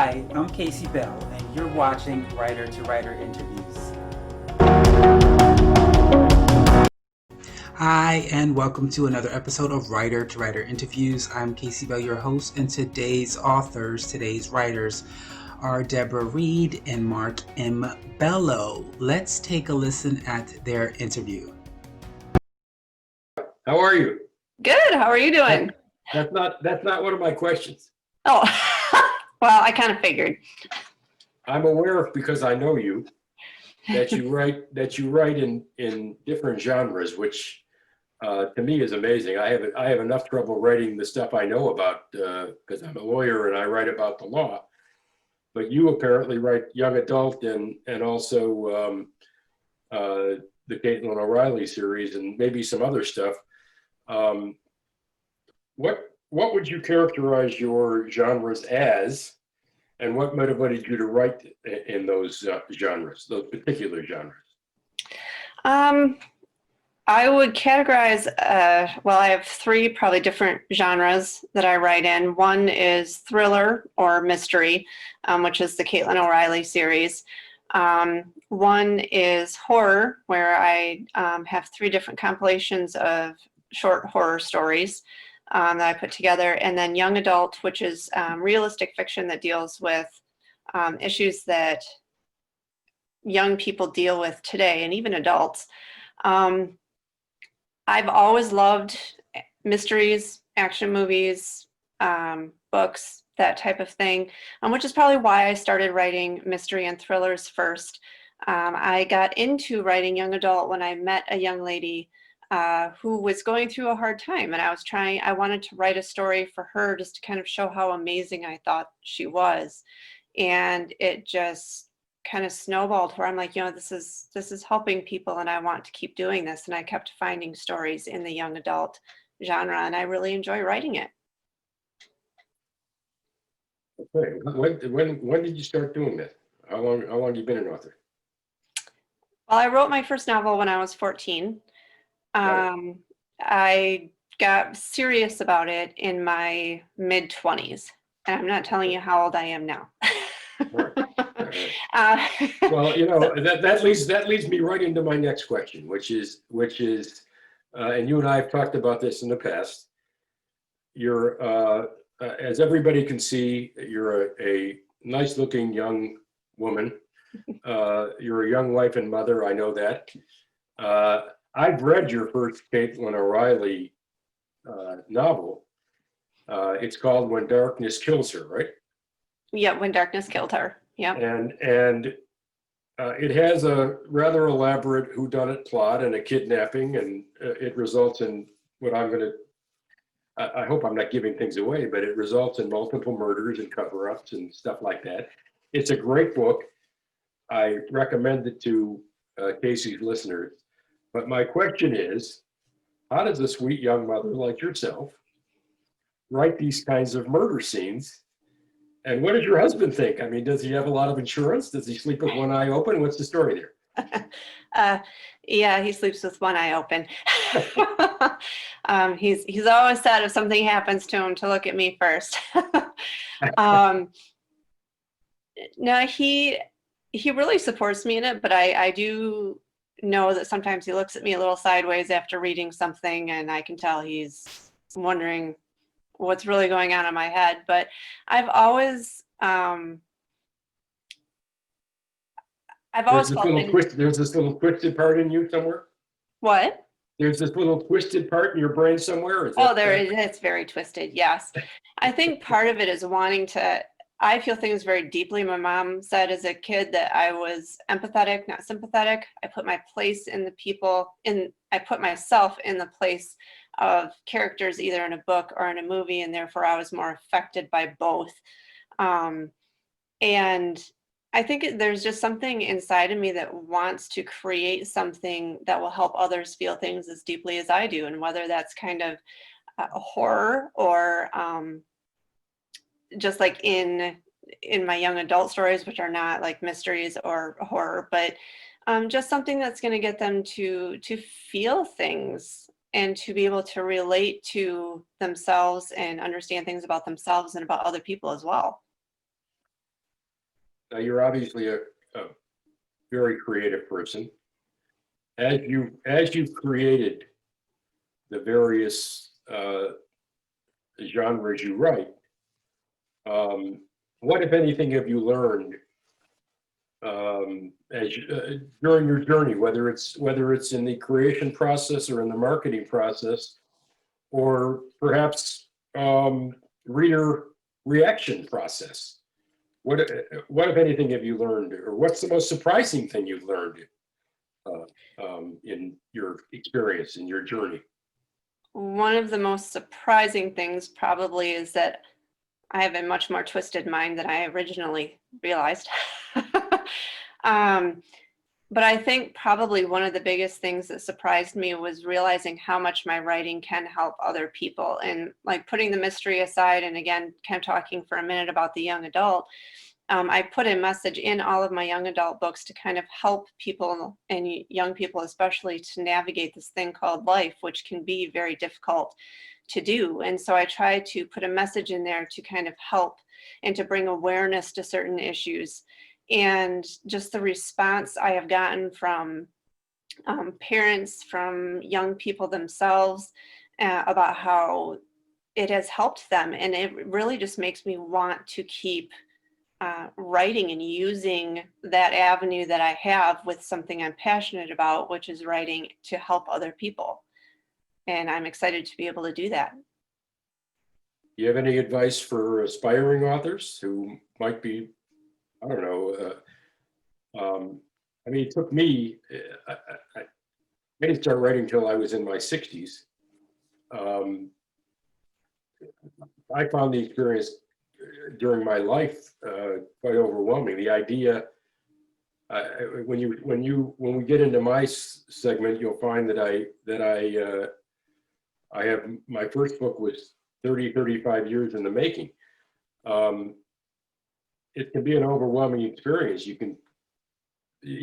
Hi, I'm Casey Bello, and you're watching Writer to Writer Interviews. Hi, and welcome to another episode of Writer to Writer Interviews. I'm Casey Bello, your host, and today's writers, are Deborah Reed and Mark M. Bello. Let's take a listen at their interview. How are you? Good. How are you doing? That's not one of my questions. Oh, well, I kind of figured. I'm aware, because I know you, that you write in different genres, which to me is amazing. I have enough trouble writing the stuff I know about because I'm a lawyer and I write about the law. But you apparently write young adult and also the Caitlin O'Reilly series and maybe some other stuff. What would you characterize your genres as, and what motivated you to write in those genres, those particular genres? I would categorize, well, I have three probably different genres that I write in. One is thriller or mystery, which is the Caitlin O'Reilly series. One is horror, where I have three different compilations of short horror stories that I put together. And then young adult, which is realistic fiction that deals with issues that young people deal with today, and even adults. I've always loved mysteries, action movies, books, that type of thing, which is probably why I started writing mystery and thrillers first. I got into writing young adult when I met a young lady who was going through a hard time, and I wanted to write a story for her just to kind of show how amazing I thought she was. And it just kind of snowballed where I'm like, this is helping people, and I want to keep doing this. And I kept finding stories in the young adult genre, and I really enjoy writing it. Okay. When did you start doing that? How long have you been an author? Well, I wrote my first novel when I was 14. I got serious about it in my mid-20s, and I'm not telling you how old I am now. Right. Well, that leads me right into my next question, which is, and you and I have talked about this in the past. You're, as everybody can see, you're a nice-looking young woman. You're a young wife and mother. I know that. I've read your first Caitlin O'Reilly novel. It's called When Darkness Kills Her, right? Yeah, When Darkness Killed Her. Yeah. And it has a rather elaborate whodunit plot and a kidnapping, and it results in what I hope I'm not giving things away, but it results in multiple murders and cover-ups and stuff like that. It's a great book. I recommend it to Casey's listeners. But my question is, how does a sweet young mother like yourself write these kinds of murder scenes? And what does your husband think? I mean, does he have a lot of insurance? Does he sleep with one eye open? What's the story there? Yeah, he sleeps with one eye open. He's always said if something happens to him to look at me first. No, he really supports me in it, but I do know that sometimes he looks at me a little sideways after reading something, and I can tell he's wondering what's really going on in my head. But I've always There's this little twisted part in you somewhere. What? There's this little twisted part in your brain somewhere. There is. It's very twisted. Yes, I think part of it is wanting to. I feel things very deeply. My mom said as a kid that I was empathetic, not sympathetic. I put my place in the people, I put myself in the place of characters either in a book or in a movie, and therefore I was more affected by both. And I think there's just something inside of me that wants to create something that will help others feel things as deeply as I do, and whether that's kind of a horror or just like in my young adult stories, which are not like mysteries or horror, but just something that's going to get them to feel things and to be able to relate to themselves and understand things about themselves and about other people as well. Now, you're obviously a very creative person. As you've created the various genres you write, what, if anything, have you learned during your journey, whether it's in the creation process or in the marketing process, or perhaps reader reaction process? What if anything have you learned, or what's the most surprising thing you've learned in your experience, in your journey? One of the most surprising things probably is that I have a much more twisted mind than I originally realized. But I think probably one of the biggest things that surprised me was realizing how much my writing can help other people. And like, putting the mystery aside, and again, kind of talking for a minute about the young adult, I put a message in all of my young adult books to kind of help people, and young people especially, to navigate this thing called life, which can be very difficult to do. And so I try to put a message in there to kind of help and to bring awareness to certain issues. And just the response I have gotten from parents, from young people themselves, about how it has helped them. And it really just makes me want to keep writing and using that avenue that I have with something I'm passionate about, which is writing to help other people. And I'm excited to be able to do that. Do you have any advice for aspiring authors who might be, I don't know, I mean, it took me, I didn't start writing until I was in my 60s. I found the experience during my life quite overwhelming. The idea, when we get into my segment, you'll find that I have, my first book was 35 years in the making. It can be an overwhelming experience. You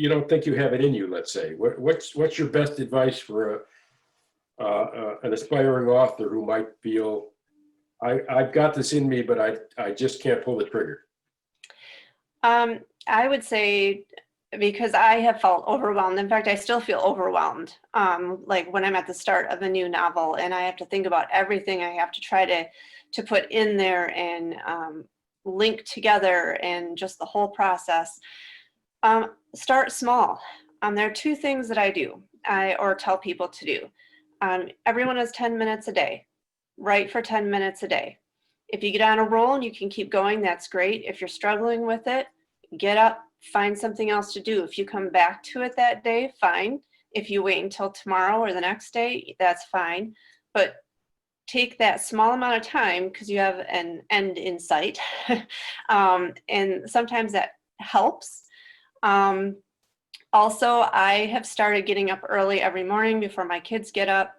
don't think you have it in you, let's say. What's your best advice for an aspiring author who might feel, I've got this in me, but I just can't pull the trigger? I would say, because I have felt overwhelmed. In fact, I still feel overwhelmed. Like when I'm at the start of a new novel and I have to think about everything I have to try to put in there and link together, and just the whole process. Start small. There are two things that I do, or tell people to do. Everyone has 10 minutes a day. Write for 10 minutes a day. If you get on a roll and you can keep going, that's great. If you're struggling with it, get up, find something else to do. If you come back to it that day, fine. If you wait until tomorrow or the next day, that's fine. But take that small amount of time, because you have an end in sight. And sometimes that helps. Also, I have started getting up early every morning before my kids get up,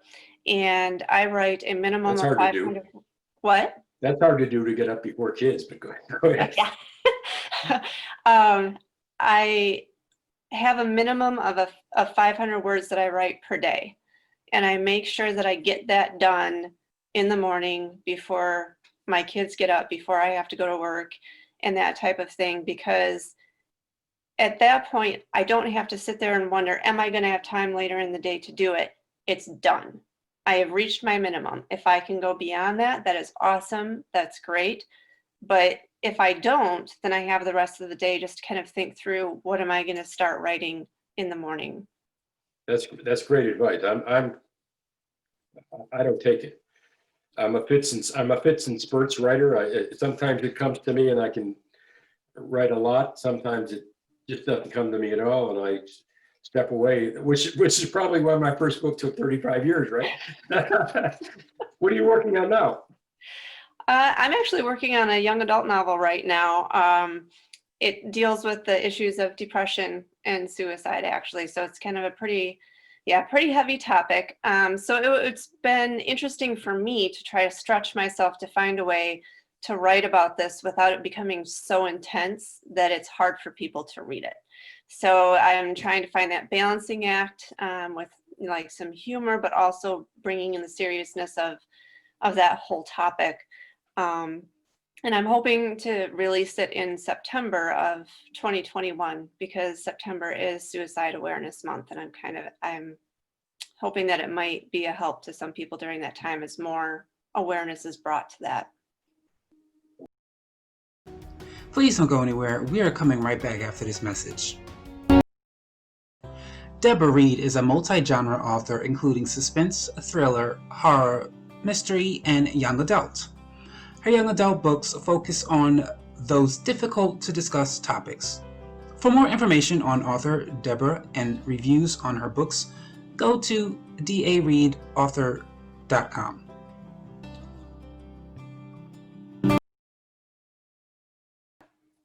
and I write a minimum That's of hard to do. 500. What? That's hard to do, to get up before kids, but go ahead. Yeah. I have a minimum of 500 words that I write per day, and I make sure that I get that done in the morning before my kids get up, before I have to go to work, and that type of thing, because at that point, I don't have to sit there and wonder, am I going to have time later in the day to do it? It's done. I have reached my minimum. If I can go beyond that, that is awesome. That's great. But if I don't, then I have the rest of the day just to kind of think through, what am I going to start writing in the morning? That's great advice. I don't take it. I'm a fits and spurts writer. Sometimes it comes to me and I can write a lot. Sometimes it just doesn't come to me at all, and I step away, which is probably why my first book took 35 years, right? What are you working on now? I'm actually working on a young adult novel right now. It deals with the issues of depression and suicide, actually. So it's kind of a pretty heavy topic. So it's been interesting for me to try to stretch myself to find a way to write about this without it becoming so intense that it's hard for people to read it. So I'm trying to find that balancing act with like some humor, but also bringing in the seriousness of that whole topic. And I'm hoping to release it in September of 2021 because September is Suicide Awareness Month, and I'm hoping that it might be a help to some people during that time as more awareness is brought to that. Please don't go anywhere. We are coming right back after this message. Deborah Reed is a multi-genre author including suspense, thriller, horror, mystery, and young adult. Her young adult books focus on those difficult to discuss topics. For more information on author Deborah and reviews on her books, go to dareedauthor.com.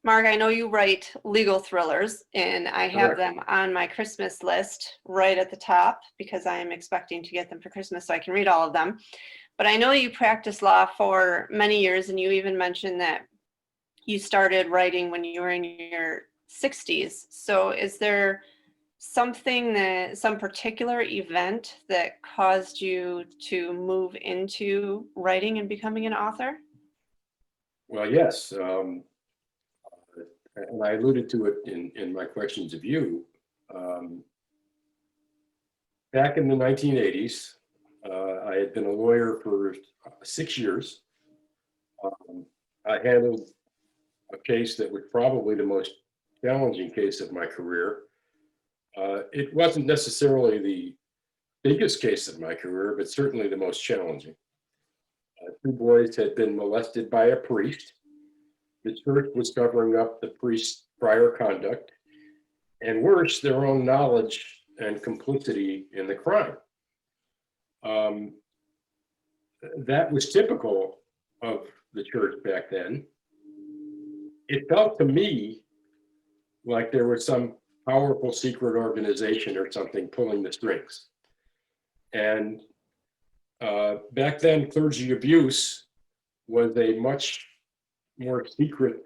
Mark, I know you write legal thrillers, and I have them on my Christmas list right at the top because I am expecting to get them for Christmas so I can read all of them. But I know you practiced law for many years, and you even mentioned that you started writing when you were in your 60s. So is there some particular event that caused you to move into writing and becoming an author? Well, yes. And I alluded to it in my questions of you. Back in the 1980s, I had been a lawyer for 6 years. I handled a case that was probably the most challenging case of my career. It wasn't necessarily the biggest case of my career, but certainly the most challenging. 2 boys had been molested by a priest. The church was covering up the priest's prior conduct, and worse, their own knowledge and complicity in the crime. That was typical of the church back then. It felt to me like there was some powerful secret organization or something pulling the strings. And back then, clergy abuse was a much more secret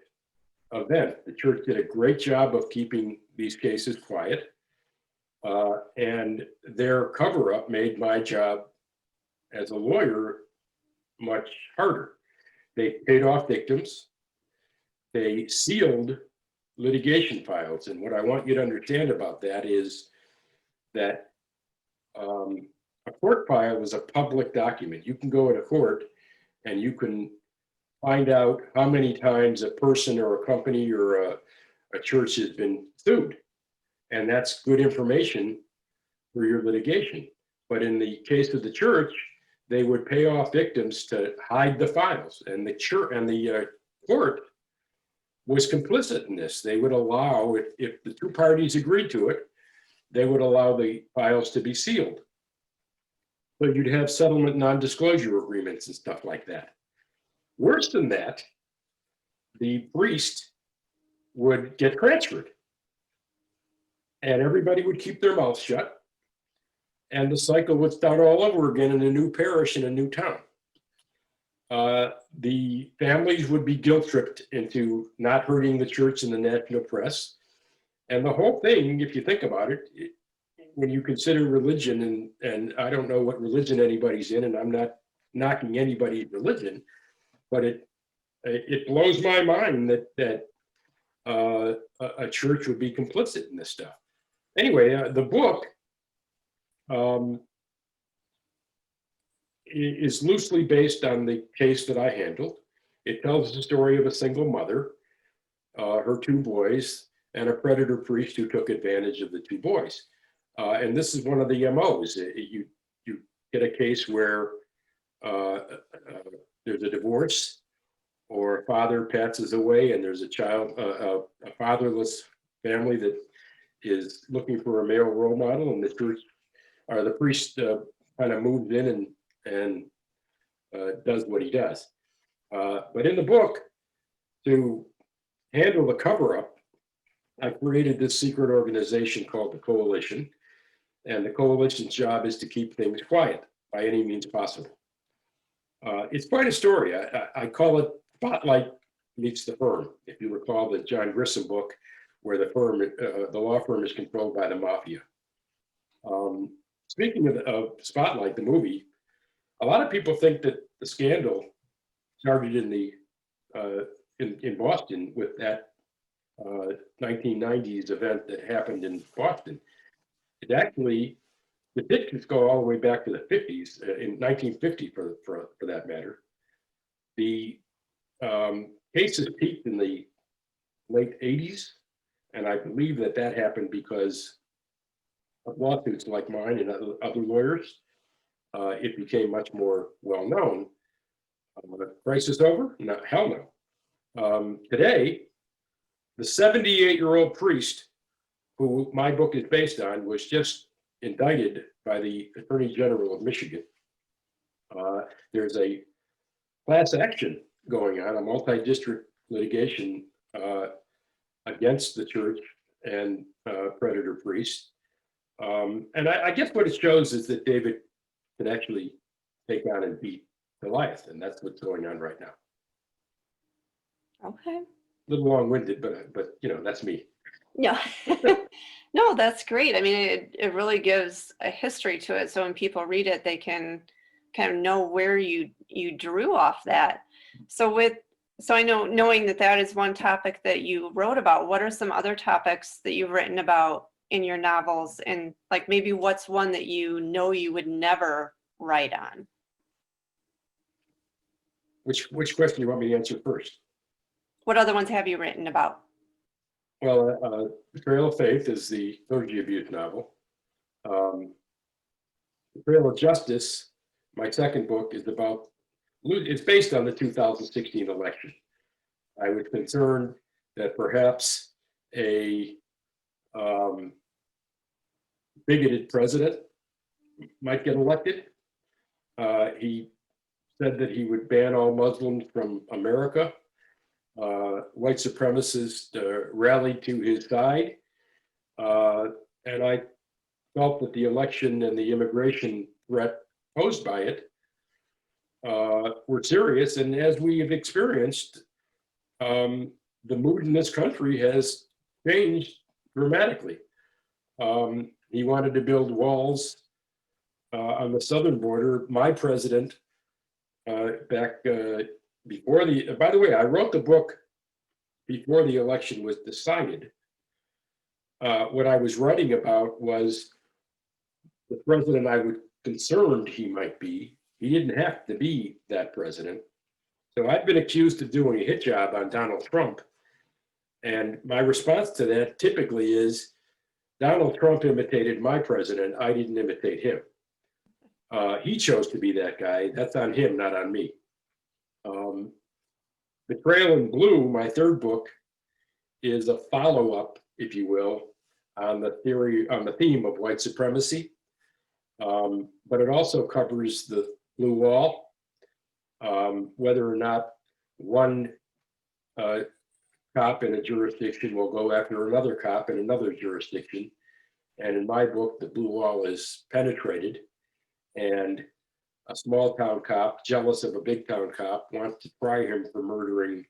event. The church did a great job of keeping these cases quiet, and their cover-up made my job as a lawyer much harder. They paid off victims. They sealed litigation files. And what I want you to understand about that is that a court file is a public document. You can go to court and you can find out how many times a person or a company or a church has been sued. And that's good information for your litigation. But in the case of the church, they would pay off victims to hide the files. And the church and the court was complicit in this. They would allow, if the 2 parties agreed to it, they would allow the files to be sealed. So you'd have settlement non-disclosure agreements and stuff like that. Worse than that, the priest would get transferred and everybody would keep their mouth shut and the cycle would start all over again in a new parish in a new town. The families would be guilt-tripped into not hurting the church in the national press. And the whole thing, if you think about it, when you consider religion, and I don't know what religion anybody's in, and I'm not knocking anybody's religion, but it blows my mind that a church would be complicit in this stuff. Anyway, the book is loosely based on the case that I handled. It tells the story of a single mother, her 2 boys, and a predator priest who took advantage of the 2 boys. And this is one of the MOs. You get a case where there's a divorce, or a father passes away, and there's a child, a fatherless family that is looking for a male role model, and the church or the priest kind of moves in and does what he does. But in the book, to handle the cover-up, I created this secret organization called the Coalition, and the Coalition's job is to keep things quiet by any means possible. It's quite a story. I call it Spotlight Meets the Firm. If you recall the John Grissom book, where the law firm is controlled by the mafia. Speaking of Spotlight, the movie, a lot of people think that the scandal started in the in Boston with that 1990s event that happened in Boston. It actually, the pictures go all the way back to the 50s, in 1950 for that matter. The cases peaked in the late 80s, and I believe that happened because of lawsuits like mine and other lawyers. It became much more well known. Crisis over? No, hell no. Today, the 78-year-old priest who my book is based on was just indicted by the Attorney General of Michigan. There's a class action going on, a multi-district litigation against the church and predator priest. And I guess what it shows is that David can actually take on and beat Goliath, and that's what's going on right now. Okay. A little long-winded, but you know, that's me. Yeah. No, that's great. I mean, it really gives a history to it. So when people read it, they can kind of know where you drew off that. So I know, knowing that is one topic that you wrote about, what are some other topics that you've written about in your novels? And like maybe what's one that you know you would never write on? Which question do you want me to answer first? What other ones have you written about? Well, Betrayal of Faith is the clergy abuse novel. Betrayal of Justice, my second book, is about, it's based on the 2016 election. I was concerned that perhaps a bigoted president might get elected. He said that he would ban all Muslims from America. White supremacists rallied to his side. And I felt that the election and the immigration threat posed by it were serious. And as we have experienced, the mood in this country has changed dramatically. He wanted to build walls on the southern border. My president, back before by the way, I wrote the book before the election was decided. What I was writing about was the president I was concerned he might be. He didn't have to be that president. So I've been accused of doing a hit job on Donald Trump. And my response to that typically is, Donald Trump imitated my president. I didn't imitate him. He chose to be that guy. That's on him, not on me. Betrayal in Blue, my third book, is a follow-up, if you will, on the theme of white supremacy. But it also covers the blue wall, whether or not one cop in a jurisdiction will go after another cop in another jurisdiction. And in my book, the blue wall is penetrated, and a small town cop, jealous of a big town cop, wants to try him for murdering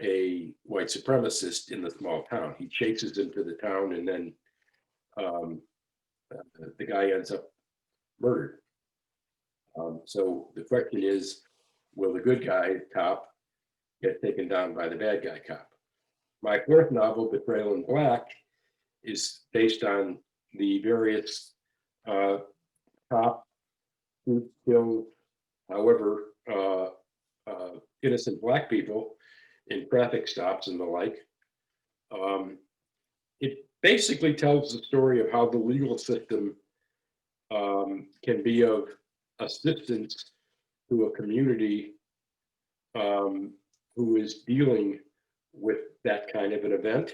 a white supremacist in the small town. He chases him to the town, and then the guy ends up murdered. So the question is, will the good guy cop get taken down by the bad guy cop? My fourth novel, Betrayal in Black, is based on the various cop who killed, however, innocent Black people in traffic stops and the like. It basically tells the story of how the legal system can be of assistance to a community who is dealing with that kind of an event.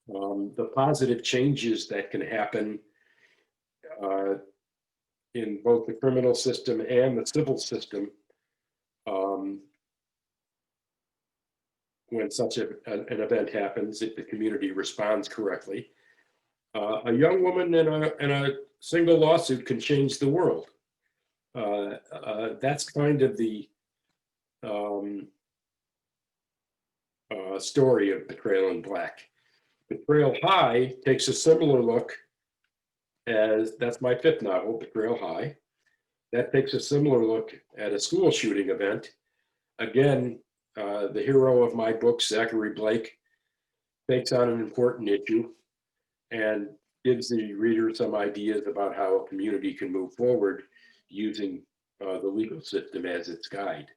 The positive changes that can happen in both the criminal system and the civil system when such an event happens, if the community responds correctly. A young woman in a single lawsuit can change the world. That's kind of the story of Betrayal in Black. Betrayal High takes a similar look that's my fifth novel, Betrayal High. That takes a similar look at a school shooting event. Again, the hero of my book, Zachary Blake, takes on an important issue and gives the reader some ideas about how a community can move forward using the legal system as its guide.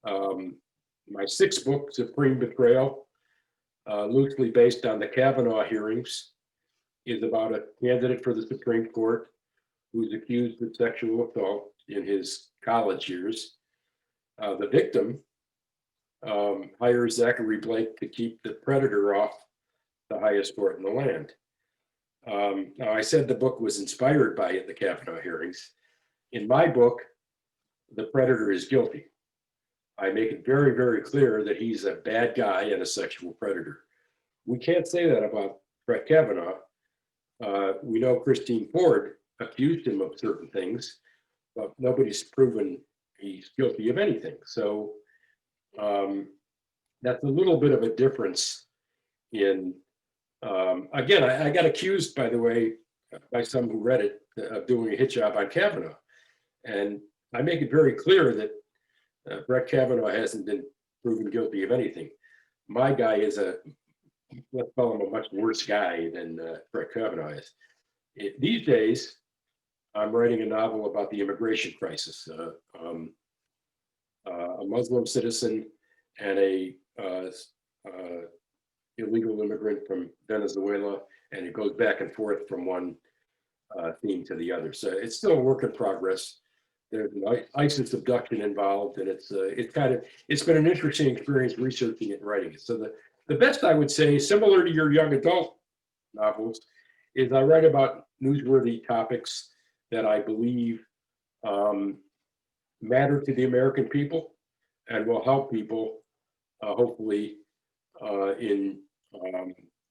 My sixth book, Supreme Betrayal, loosely based on the Kavanaugh hearings, is about a candidate for the Supreme Court who's accused of sexual assault in his college years. The victim hires Zachary Blake to keep the predator off the highest court in the land. Now, I said the book was inspired by the Kavanaugh hearings. In my book, the predator is guilty. I make it very, very clear that he's a bad guy and a sexual predator. We can't say that about Brett Kavanaugh. We know Christine Ford accused him of certain things, but nobody's proven he's guilty of anything. So that's a little bit of a difference in, again, I got accused, by the way, by some who read it, of doing a hit job on Kavanaugh. And I make it very clear that Brett Kavanaugh hasn't been proven guilty of anything. My guy is let's call him a much worse guy than Brett Kavanaugh is. These days, I'm writing a novel about the immigration crisis. A Muslim citizen and a illegal immigrant from Venezuela, and it goes back and forth from one theme to the other. So it's still a work in progress. There's an ISIS abduction involved, and it's been an interesting experience researching it and writing it. So the best I would say, similar to your young adult novels, is I write about newsworthy topics that I believe matter to the American people and will help people, hopefully, in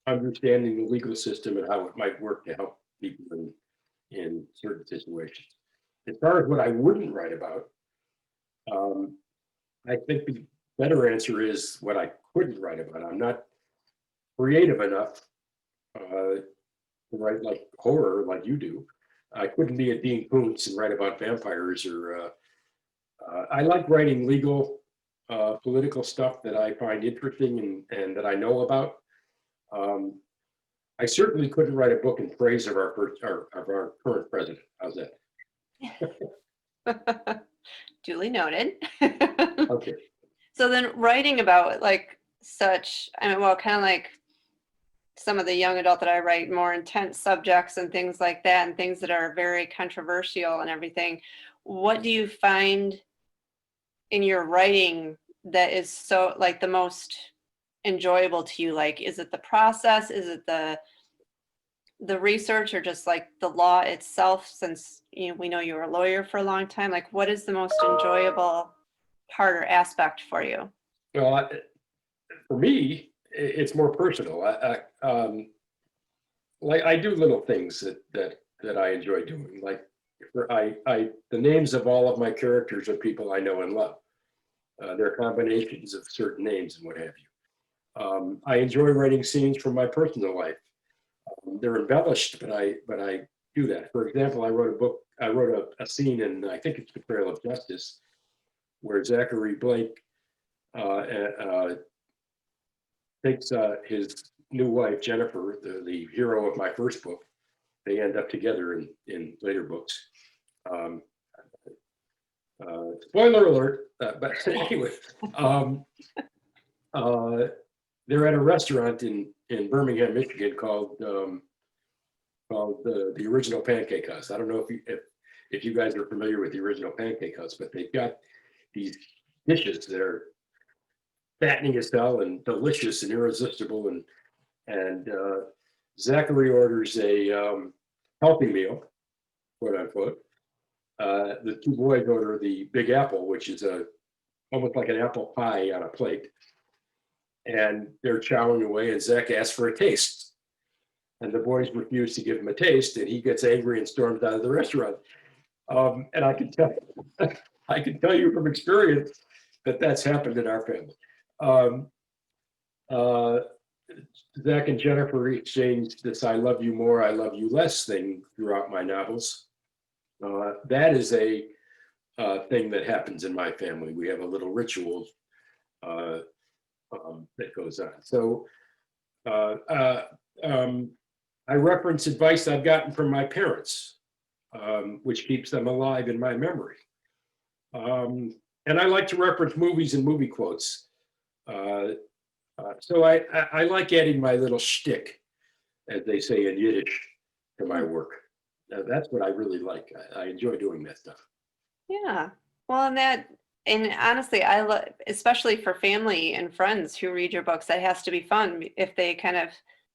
understanding the legal system and how it might work to help people in certain situations. As far as what I wouldn't write about, I think the better answer is what I couldn't write about. I'm not creative enough to write like horror like you do. I couldn't be a Dean Koontz and write about vampires, or I like writing legal, political stuff that I find interesting and that I know about. I certainly couldn't write a book in praise of our current president. How's that? Duly noted. Okay. So then writing about like such, I mean, well, kind of like some of the young adult that I write, more intense subjects and things like that, and things that are very controversial and everything. What do you find in your writing that is so like the most enjoyable to you? Like, is it the process? Is it the research, or just like the law itself, since we know you were a lawyer for a long time? Like, what is the most enjoyable part or aspect for you? Well, for me, it's more personal. Like I do little things that I enjoy doing. Like the names of all of my characters are people I know and love. They're combinations of certain names and what have you. I enjoy writing scenes from my personal life. They're embellished, but I do that. For example, I wrote a scene in, I think it's Betrayal of Justice, where Zachary Blake takes his new wife, Jennifer, the hero of my first book. They end up together in later books. Spoiler alert, but anyway, they're at a restaurant in Birmingham, Michigan called the Original Pancake House. I don't know if you guys are familiar with the Original Pancake House, but they've got these dishes that are fattening as hell and delicious and irresistible, and Zachary orders a healthy meal, quote unquote. The two boys order the Big Apple, which is almost like an apple pie on a plate, and they're chowing away, and Zach asks for a taste, and the boys refuse to give him a taste, and he gets angry and storms out of the restaurant. And I can tell you from experience that that's happened in our family. Zach and Jennifer exchanged this "I love you more, I love you less" thing throughout my novels. That is a thing that happens in my family. We have a little ritual that goes on. So I reference advice I've gotten from my parents, which keeps them alive in my memory. And I like to reference movies and movie quotes. So I like adding my little shtick, as they say in Yiddish, to my work. That's what I really like. I enjoy doing that stuff. Yeah. Well, and honestly, I love, especially for family and friends who read your books, that has to be fun if they kind of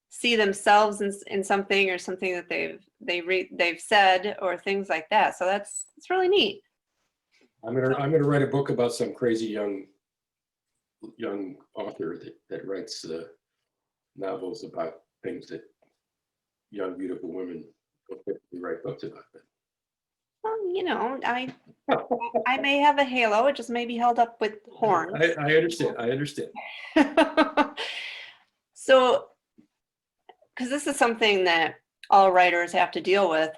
see themselves in something or something that they've said or things like that. So it's really neat. I'm gonna write a book about some crazy young author that writes novels about things that young beautiful women don't typically write books about. Well, I may have a halo. It just may be held up with horns. I understand. I understand. So, because this is something that all writers have to deal with,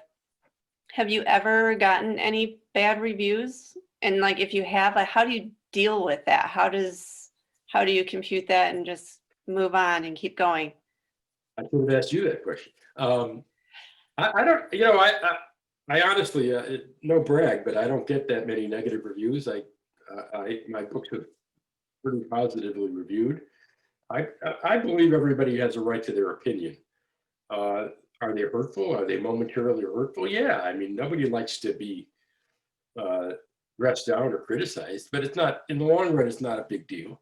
have you ever gotten any bad reviews? And like, if you have, like, how do you deal with that? How do you compute that and just move on and keep going? I could have asked you that question. I don't, I honestly, no brag, but I don't get that many negative reviews. My books are pretty positively reviewed. I believe everybody has a right to their opinion. Are they hurtful? Are they momentarily hurtful? Yeah, I mean, nobody likes to be dressed down or criticized, but it's not, in the long run, it's not a big deal.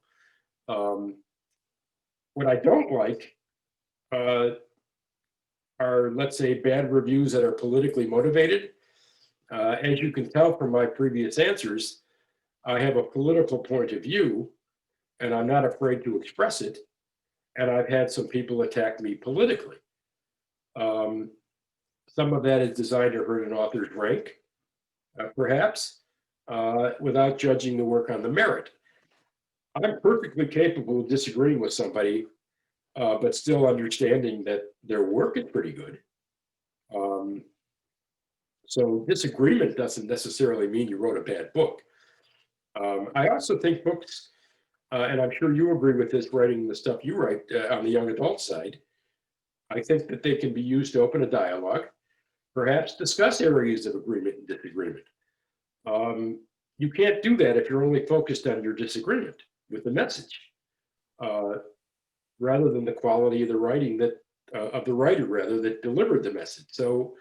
What I don't like are, let's say, bad reviews that are politically motivated. As you can tell from my previous answers, I have a political point of view, and I'm not afraid to express it. And I've had some people attack me politically. Some of that is designed to hurt an author's rank, perhaps, without judging the work on the merit. I'm perfectly capable of disagreeing with somebody, but still understanding that their work is pretty good. So disagreement doesn't necessarily mean you wrote a bad book. I also think books, and I'm sure you agree with this, writing the stuff you write on the young adult side, I think that they can be used to open a dialogue, perhaps discuss areas of agreement and disagreement. You can't do that if you're only focused on your disagreement with the message, rather than the quality of the writing of the writer that delivered the message. So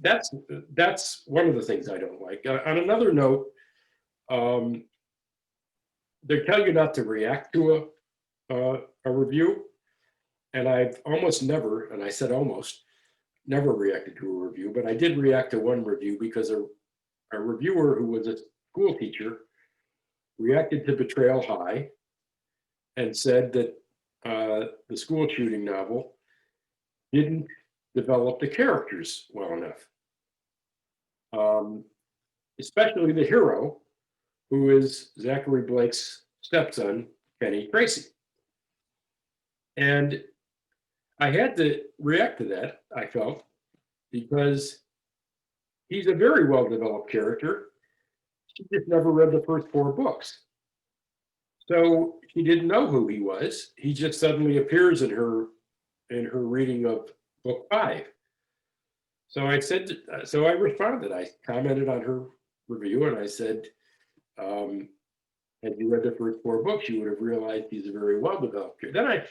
that's one of the things I don't like. On another note, they tell you not to react to a review, and I've almost never, and I said almost, never reacted to a review, but I did react to one review because a reviewer who was a school teacher reacted to Betrayal High and said that the school shooting novel didn't develop the characters well enough. Especially the hero, who is Zachary Blake's stepson, Kenny Tracy. And I had to react to that, I felt, because he's a very well-developed character. She just never read the first 4 books. So she didn't know who he was. He just suddenly appears in her reading of book 5. So I responded. I commented on her review and I said, had you read the first 4 books, you would have realized he's a very well-developed character. Then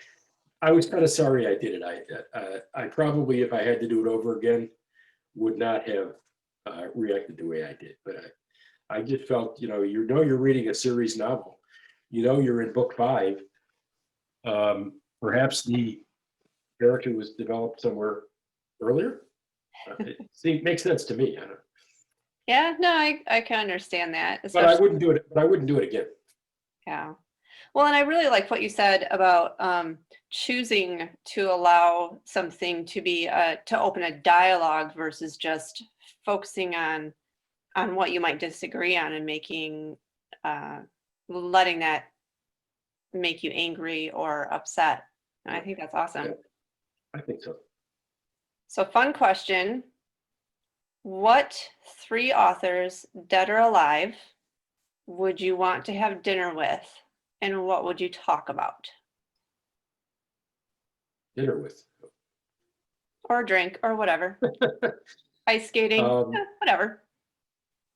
I was kind of sorry I did it. I probably, if I had to do it over again, would not have reacted the way I did. But I just felt, you're reading a series novel. You're in book 5. Perhaps the character was developed somewhere earlier. It makes sense to me. I don't. Yeah, no, I can understand that. But I wouldn't do it. But I wouldn't do it again. Yeah. Well, and I really like what you said about choosing to allow something to be to open a dialogue versus just focusing on what you might disagree on and making letting that make you angry or upset. And I think that's awesome. Yeah, I think so. So, fun question. What 3 authors, dead or alive, would you want to have dinner with And what would you talk about? Dinner with. Or drink, or whatever. Ice skating, whatever.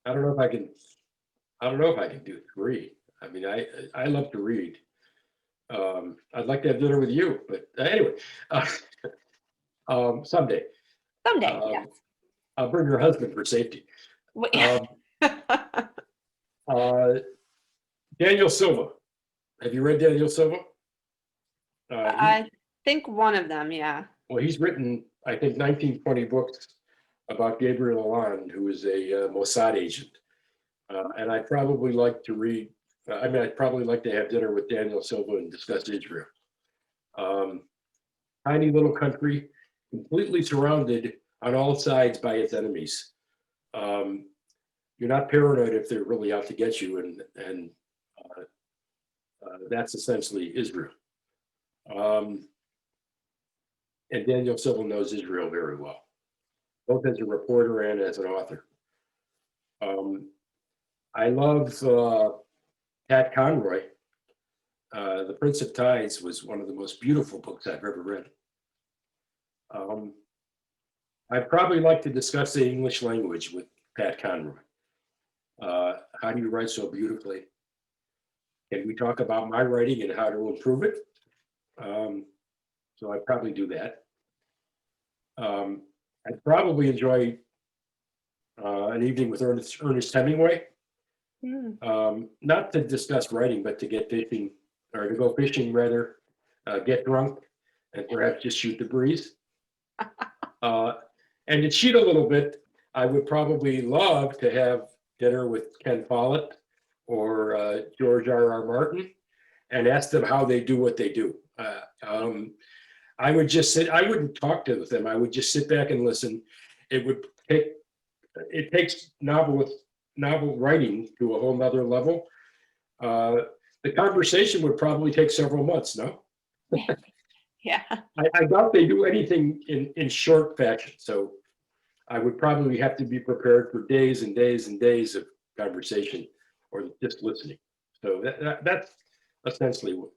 I don't know if I can. I don't know if I can do 3. I mean, I love to read. I'd like to have dinner with you, but anyway, someday. Someday, yes. I'll bring your husband for safety. Daniel Silva. Have you read Daniel Silva? I think one of them, yeah. Well, he's written, I think, 1920 books about Gabriel Allende, who is a Mossad agent. And I'd probably like to read, I'd probably like to have dinner with Daniel Silva and discuss Israel. Tiny little country, completely surrounded on all sides by its enemies. You're not paranoid if they're really out to get you, and that's essentially Israel. And Daniel Silva knows Israel very well, both as a reporter and as an author. I love Pat Conroy. The Prince of Tides was one of the most beautiful books I've ever read. I'd probably like to discuss the English language with Pat Conroy. How do you write so beautifully? Can we talk about my writing and how to improve it? So I'd probably do that. I'd probably enjoy an evening with Ernest Hemingway. Not to discuss writing, but to get fishing, or to go fishing rather, get drunk, and perhaps just shoot the breeze. And to cheat a little bit, I would probably love to have dinner with Ken Follett or George R.R. Martin and ask them how they do what they do. I would just sit, I wouldn't talk to them. I would just sit back and listen. It takes novel writing to a whole nother level. The conversation would probably take several months, no? Yeah. I doubt they do anything in short fashion. So I would probably have to be prepared for days and days and days of conversation or just listening. So that's essentially what.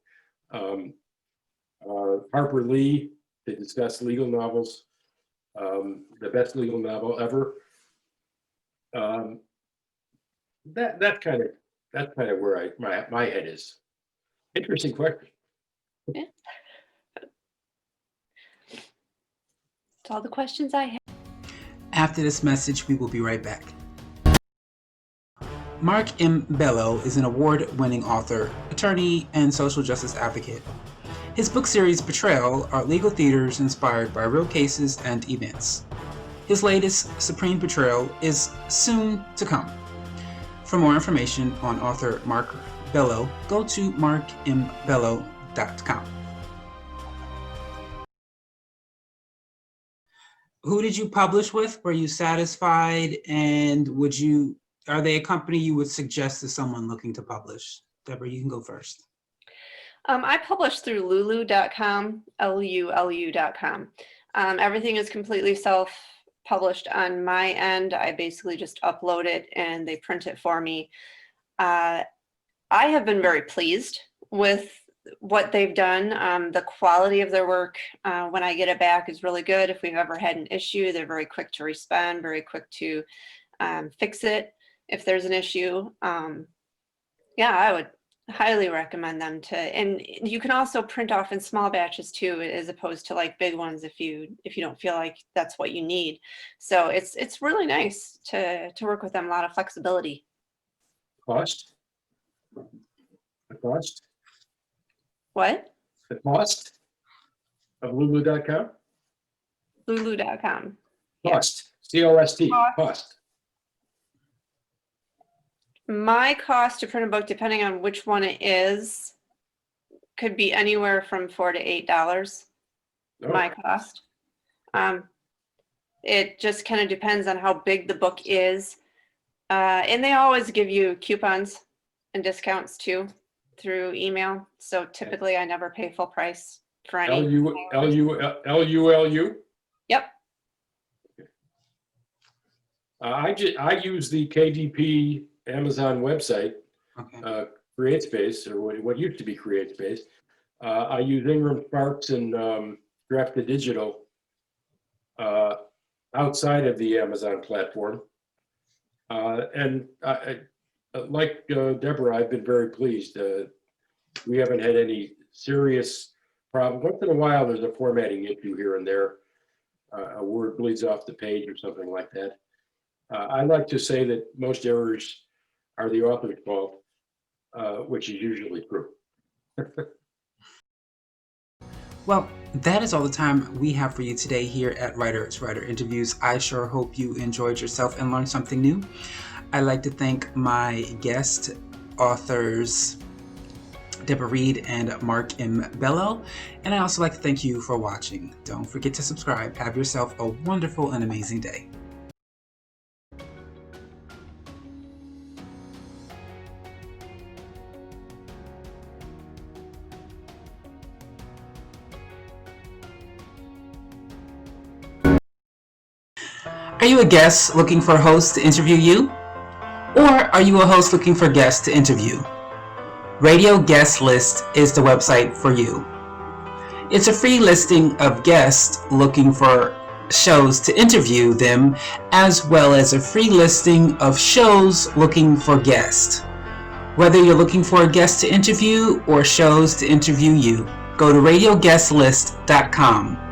Harper Lee to discuss legal novels, the best legal novel ever. That's kind of where my head is. Interesting question. Yeah. That's all the questions I have. After this message, we will be right back. Mark M. Bello is an award-winning author, attorney, and social justice advocate. His book series, Betrayal, are legal theaters inspired by real cases and events. His latest, Supreme Betrayal, is soon to come. For more information on author Mark Bello, go to markmbello.com. Who did you publish with? Were you satisfied? And are they a company you would suggest to someone looking to publish? Deborah, you can go first. I published through lulu.com, lulu.com. Everything is completely self-published on my end. I basically just upload it and they print it for me. I have been very pleased with what they've done. The quality of their work when I get it back is really good. If we've ever had an issue, they're very quick to respond, very quick to fix it if there's an issue. Yeah, I would highly recommend them and you can also print off in small batches too, as opposed to like big ones if you don't feel like that's what you need. So it's really nice to work with them. A lot of flexibility. Cost? The cost? What? The cost of lulu.com? Lulu.com. Cost. C-O-S-T. Cost. My cost to print a book, depending on which one it is, could be anywhere from $4 to $8. Oh. My cost. It just kind of depends on how big the book is. And they always give you coupons and discounts too through email. So typically I never pay full price for any. L-U-L-U? Yep. I use the KDP Amazon website Okay. CreateSpace, or what used to be CreateSpace. I use Ingram Sparks and Draft to Digital outside of the Amazon platform. And like Deborah, I've been very pleased. We haven't had any serious problem. Once in a while, there's a formatting issue here and there. A word bleeds off the page or something like that. I like to say that most errors are the author's fault, which is usually true. Well, that is all the time we have for you today here at Writer Interviews. I sure hope you enjoyed yourself and learned something new. I'd like to thank my guest authors, Deborah Reed and Mark M. Bello. And I also like to thank you for watching. Don't forget to subscribe. Have yourself a wonderful and amazing day. Are you a guest looking for a host to interview you? Or are you a host looking for guests to interview? Radio Guest List is the website for you. It's a free listing of guests looking for shows to interview them, as well as a free listing of shows looking for guests. Whether you're looking for a guest to interview or shows to interview you, go to radioguestlist.com.